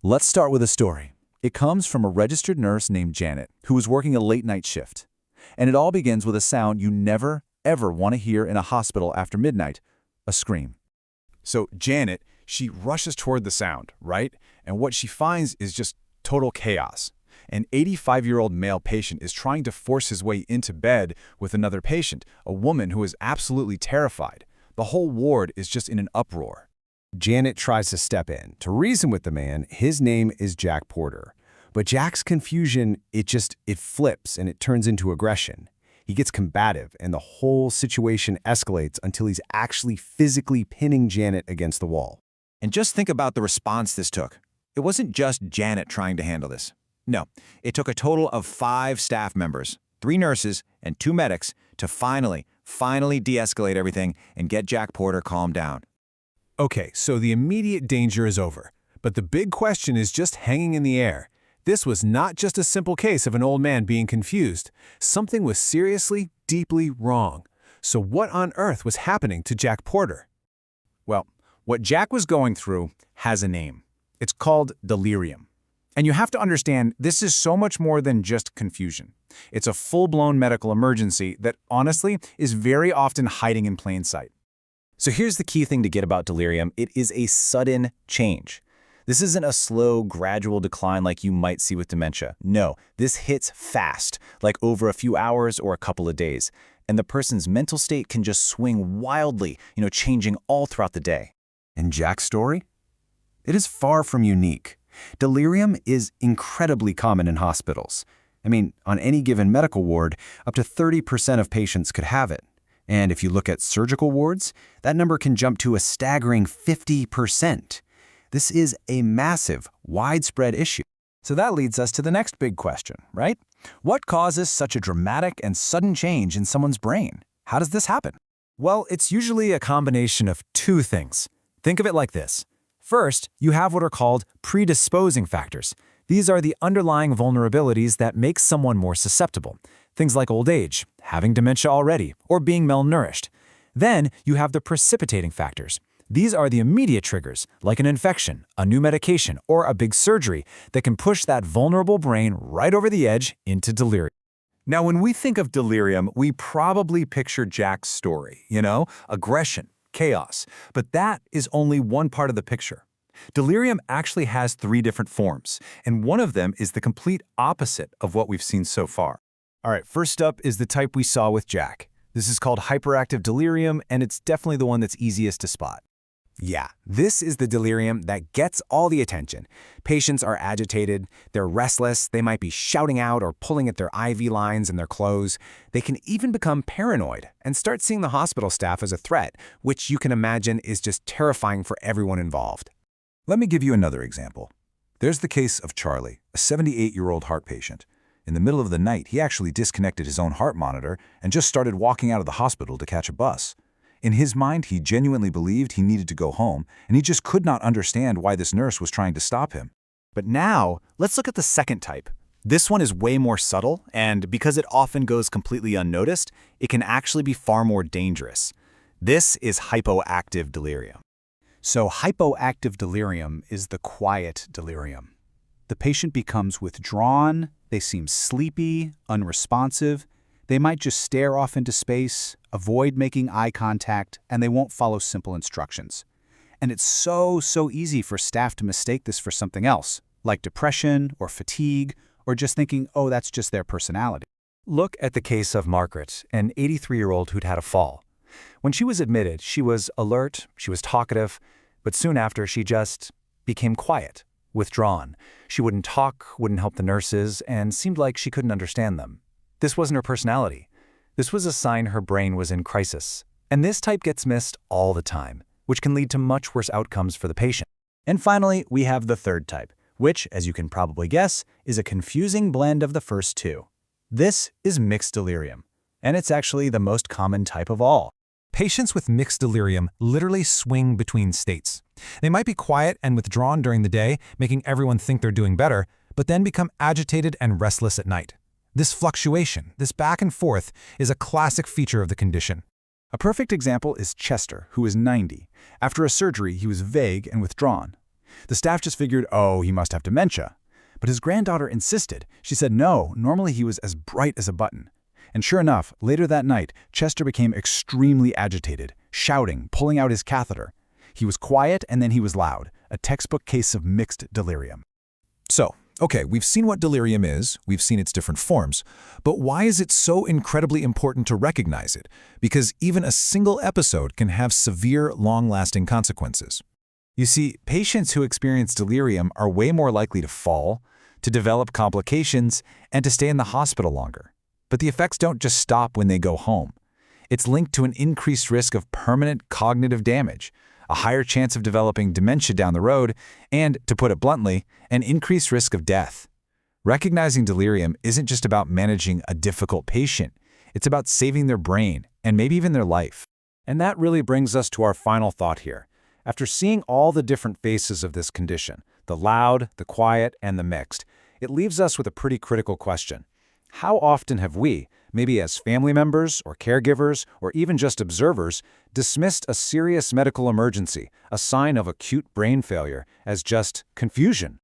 Let's start with a story. It comes from a registered nurse named Janet, who was working a late-night shift. And it all begins with a sound you never, ever want to hear in a hospital after midnight, a scream. So Janet, she rushes toward the sound, right? And what she finds is just total chaos. An 85-year-old male patient is trying to force his way into bed with another patient, a woman who is absolutely terrified. The whole ward is just in an uproar. Janet tries to step in to reason with the man. His name is Jack Porter. But Jack's confusion, it flips and it turns into aggression. He gets combative and the whole situation escalates until he's actually physically pinning Janet against the wall. And just think about the response this took. It wasn't just Janet trying to handle this. No, it took a total of 5 staff members, 3 nurses, and 2 medics to finally de-escalate everything and get Jack Porter calmed down. Okay, so the immediate danger is over. But the big question is just hanging in the air. This was not just a simple case of an old man being confused. Something was seriously, deeply wrong. So what on earth was happening to Jack Porter? Well, what Jack was going through has a name. It's called delirium. And you have to understand, this is so much more than just confusion. It's a full-blown medical emergency that, honestly, is very often hiding in plain sight. So here's the key thing to get about delirium. It is a sudden change. This isn't a slow, gradual decline like you might see with dementia. No, this hits fast, like over a few hours or a couple of days. And the person's mental state can just swing wildly, changing all throughout the day. And Jack's story? It is far from unique. Delirium is incredibly common in hospitals. I mean, on any given medical ward, up to 30% of patients could have it. And if you look at surgical wards, that number can jump to a staggering 50%. This is a massive, widespread issue. So that leads us to the next big question, right? What causes such a dramatic and sudden change in someone's brain? How does this happen? Well, it's usually a combination of 2 things. Think of it like this. First, you have what are called predisposing factors. These are the underlying vulnerabilities that make someone more susceptible. Things like old age, having dementia already, or being malnourished. Then you have the precipitating factors. These are the immediate triggers, like an infection, a new medication, or a big surgery that can push that vulnerable brain right over the edge into delirium. Now, when we think of delirium, we probably picture Jack's story, aggression, chaos. But that is only one part of the picture. Delirium actually has 3 different forms, and one of them is the complete opposite of what we've seen so far. All right, first up is the type we saw with Jack. This is called hyperactive delirium, and it's definitely the one that's easiest to spot. Yeah, this is the delirium that gets all the attention. Patients are agitated, they're restless, they might be shouting out or pulling at their IV lines and their clothes. They can even become paranoid and start seeing the hospital staff as a threat, which you can imagine is just terrifying for everyone involved. Let me give you another example. There's the case of Charlie, a 78-year-old heart patient. In the middle of the night, he actually disconnected his own heart monitor and just started walking out of the hospital to catch a bus. In his mind, he genuinely believed he needed to go home, and he just could not understand why this nurse was trying to stop him. But now, let's look at the second type. This one is way more subtle, and because it often goes completely unnoticed, it can actually be far more dangerous. This is hypoactive delirium. So hypoactive delirium is the quiet delirium. The patient becomes withdrawn, they seem sleepy, unresponsive. They might just stare off into space, avoid making eye contact, and they won't follow simple instructions. And it's so easy for staff to mistake this for something else, like depression or fatigue, or just thinking, oh, that's just their personality. Look at the case of Margaret, an 83-year-old who'd had a fall. When she was admitted, she was alert, she was talkative, but soon after she just became quiet, withdrawn. She wouldn't talk, wouldn't help the nurses, and seemed like she couldn't understand them. This wasn't her personality. This was a sign her brain was in crisis. And this type gets missed all the time, which can lead to much worse outcomes for the patient. And finally, we have the third type, which, as you can probably guess, is a confusing blend of the first 2. This is mixed delirium, and it's actually the most common type of all. Patients with mixed delirium literally swing between states. They might be quiet and withdrawn during the day, making everyone think they're doing better, but then become agitated and restless at night. This fluctuation, this back and forth, is a classic feature of the condition. A perfect example is Chester, who is 90. After a surgery, he was vague and withdrawn. The staff just figured, oh, he must have dementia. But his granddaughter insisted. She said no, normally he was as bright as a button. And sure enough, later that night, Chester became extremely agitated, shouting, pulling out his catheter. He was quiet and then he was loud, a textbook case of mixed delirium. So, okay, we've seen what delirium is, we've seen its different forms, but why is it so incredibly important to recognize it? Because even a single episode can have severe, long-lasting consequences. You see, patients who experience delirium are way more likely to fall, to develop complications, and to stay in the hospital longer. But the effects don't just stop when they go home. It's linked to an increased risk of permanent cognitive damage, a higher chance of developing dementia down the road, and, to put it bluntly, an increased risk of death. Recognizing delirium isn't just about managing a difficult patient. It's about saving their brain, and maybe even their life. And that really brings us to our final thought here. After seeing all the different faces of this condition, the loud, the quiet, and the mixed, it leaves us with a pretty critical question. How often have we, maybe as family members or caregivers or even just observers, dismissed a serious medical emergency, a sign of acute brain failure, as just confusion